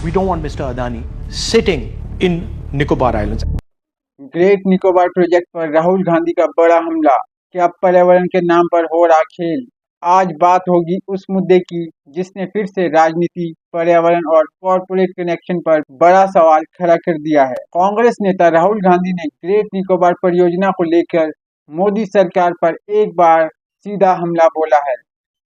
We don't want Mr. Adani sitting in Nicobar Islands. Great Nicobar project पर राहुल गांधी का बड़ा हमला। क्या पर्यावरण के नाम पर हो रहा खेल? आज बात होगी उस मुद्दे की जिसने फिर से राजनीति, पर्यावरण और कॉरपोरेट कनेक्शन पर बड़ा सवाल खड़ा कर दिया है। कांग्रेस नेता राहुल गांधी ने ग्रेट निकोबार परियोजना को लेकर मोदी सरकार पर एक बार सीधा हमला बोला है।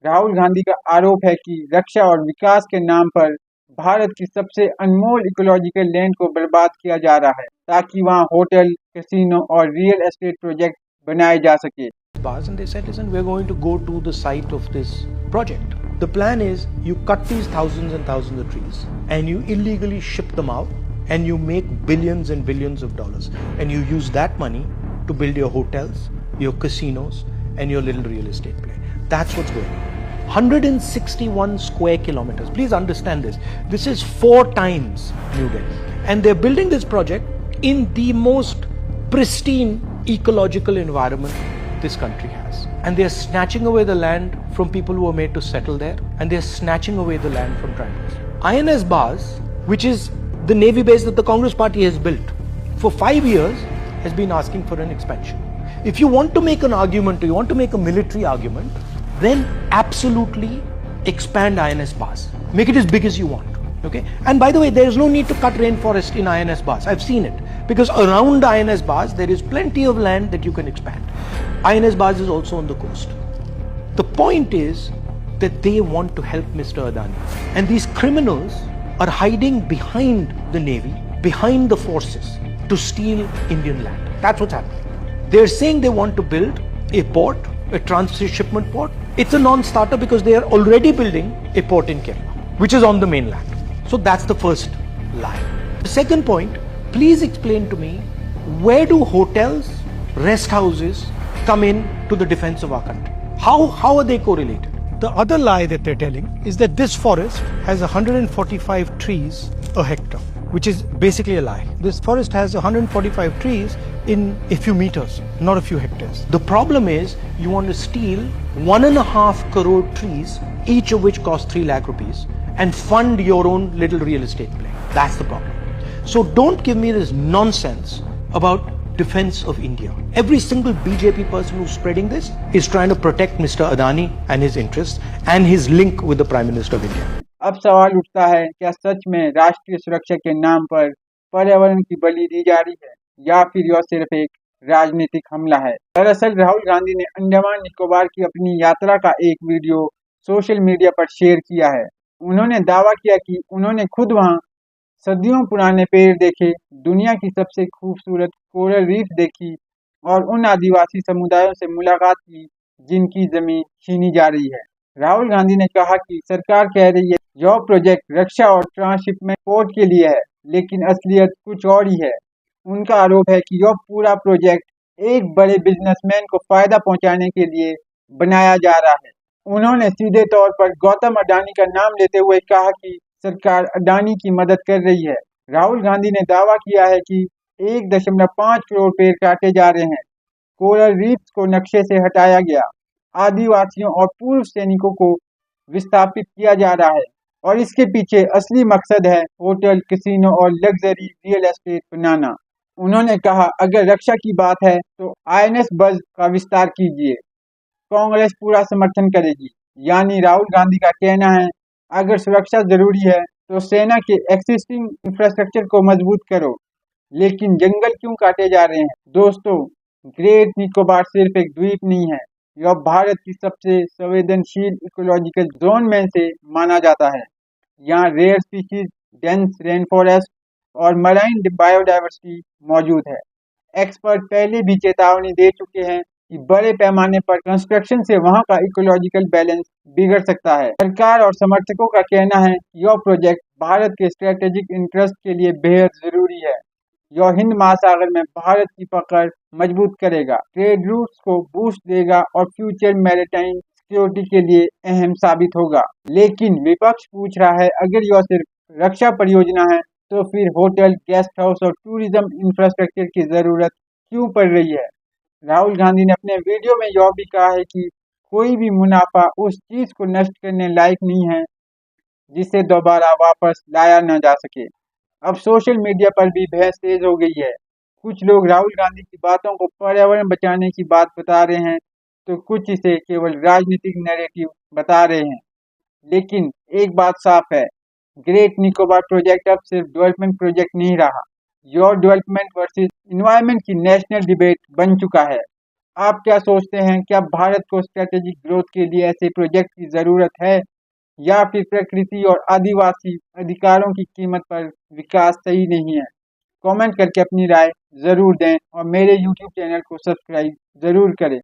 राहुल गांधी का आरोप है कि रक्षा और विकास के नाम पर भारत की सबसे अनमोल इकोलॉजिकल लैंड को बर्बाद किया जा रहा है ताकि वहां होटल, कैसीनो और रियल एस्टेट प्रोजेक्ट बनाए जा सके। And they said, listen, we're going to go to the site of this project. The plan is you cut these thousands and thousands of trees and you illegally ship them out and you make billions and billions of dollars and you use that money to build your hotels, your casinos and your little real estate play. That's what's going on. 161 square kilometers. Please understand this. This is 4 times New Delhi. And they're building this project in the most pristine ecological environment this country has. And they're snatching away the land from people who are made to settle there. And they're snatching away the land from tribals. INS Baz, which is the Navy base that the Congress party has built, for 5 years has been asking for an expansion. If you want to make an argument, or you want to make a military argument, then absolutely expand INS Baz. Make it as big as you want. Okay? And by the way, there is no need to cut rainforest in INS Baz. I've seen it. Because around INS Baz, there is plenty of land that you can expand. INS Baz is also on the coast. The point is that they want to help Mr. Adani. And these criminals are hiding behind the Navy, behind the forces, to steal Indian land. That's what's happening. They're saying they want to build a port, a transshipment port. It's a non-starter because they are already building a port in Kerala, which is on the mainland. So that's the first lie. The second point, please explain to me, where do hotels, rest houses come in to the defense of our country? How are they correlated? The other lie that they're telling is that this forest has 145 trees a hectare, which is basically a lie. This forest has 145 trees in a few meters, not a few hectares. The problem is you want to steal 1.5 crore trees, each of which cost 3 lakh rupees, and fund your own little real estate play. That's the problem. So don't give me this nonsense about defense of India. Every single BJP person who's spreading this is trying to protect Mr. Adani and his interests and his link with the Prime Minister of India. अब सवाल उठता है, क्या सच में राष्ट्रीय सुरक्षा के नाम पर पर्यावरण की बलि दी जा रही है या फिर यह सिर्फ एक राजनीतिक हमला है? दरअसल राहुल गांधी ने अंडमान निकोबार की अपनी यात्रा का एक वीडियो सोशल मीडिया पर शेयर किया है। उन्होंने दावा किया कि उन्होंने खुद वहां सदियों पुराने पेड़ देखे, दुनिया की सबसे खूबसूरत कोरल रीफ देखी और उन आदिवासी समुदायों से मुलाकात की जिनकी जमीन छीनी जा रही है। राहुल गांधी ने कहा कि सरकार कह रही है यह प्रोजेक्ट रक्षा और ट्रांसशिपमेंट पोर्ट के लिए है, लेकिन असलियत कुछ और ही है। उनका आरोप है कि यह पूरा प्रोजेक्ट एक बड़े बिजनेसमैन को फायदा पहुंचाने के लिए बनाया जा रहा है। उन्होंने सीधे तौर पर गौतम अडानी का नाम लेते हुए कहा कि सरकार अडानी की मदद कर रही है। राहुल गांधी ने दावा किया है कि 1.5 करोड़ पेड़ काटे जा रहे हैं, कोरल रीफ्स को नक्शे से हटाया गया, आदिवासियों और पूर्व सैनिकों को विस्थापित किया जा रहा है और इसके पीछे असली मकसद है होटल, कैसीनो और लग्जरी रियल एस्टेट बनाना। उन्होंने कहा, अगर रक्षा की बात है तो INS बज़ का विस्तार कीजिए, कांग्रेस पूरा समर्थन करेगी। यानी राहुल गांधी का कहना है, अगर सुरक्षा जरूरी है तो सेना के एक्सिस्टिंग इंफ्रास्ट्रक्चर को मजबूत करो, लेकिन जंगल क्यों काटे जा रहे हैं? दोस्तों, ग्रेट निकोबार सिर्फ एक द्वीप नहीं है, यह भारत की सबसे संवेदनशील इकोलॉजिकल जोन में से माना जाता है। यहाँ rare species, dense rain forest और मराइन बायोडाइवर्सिटी मौजूद है। एक्सपर्ट पहले भी चेतावनी दे चुके हैं कि बड़े पैमाने पर कंस्ट्रक्शन से वहां का इकोलॉजिकल बैलेंस बिगड़ सकता है। सरकार और समर्थकों का कहना है कि यह प्रोजेक्ट भारत के स्ट्रेटेजिक इंटरेस्ट के लिए बेहद जरूरी है। यह हिंद महासागर में भारत की पकड़ मजबूत करेगा, ट्रेड रूट्स को बूस्ट देगा और फ्यूचर मैरीटाइम सिक्योरिटी के लिए अहम साबित होगा। लेकिन विपक्ष पूछ रहा है, अगर यह सिर्फ रक्षा परियोजना है तो फिर होटल, गेस्ट हाउस और टूरिज्म इंफ्रास्ट्रक्चर की जरूरत क्यों पड़ रही है? राहुल गांधी ने अपने वीडियो में यह भी कहा है कि कोई भी मुनाफा उस चीज को नष्ट करने लायक नहीं है जिसे दोबारा वापस लाया न जा सके। अब सोशल मीडिया पर भी बहस तेज हो गई है। कुछ लोग राहुल गांधी की बातों को पर्यावरण बचाने की बात बता रहे हैं, तो कुछ इसे केवल राजनीतिक नैरेटिव बता रहे हैं। लेकिन एक बात साफ है, ग्रेट निकोबार प्रोजेक्ट अब सिर्फ डेवलपमेंट प्रोजेक्ट नहीं रहा, योर डेवलपमेंट वर्सेस इन्वायरमेंट की नेशनल डिबेट बन चुका है। आप क्या सोचते हैं, क्या भारत को स्ट्रेटेजिक ग्रोथ के लिए ऐसे प्रोजेक्ट की जरूरत है, या फिर प्रकृति और आदिवासी अधिकारों की कीमत पर विकास सही नहीं है? कमेंट करके अपनी राय जरूर दें और मेरे YouTube चैनल को सब्सक्राइब जरूर करें।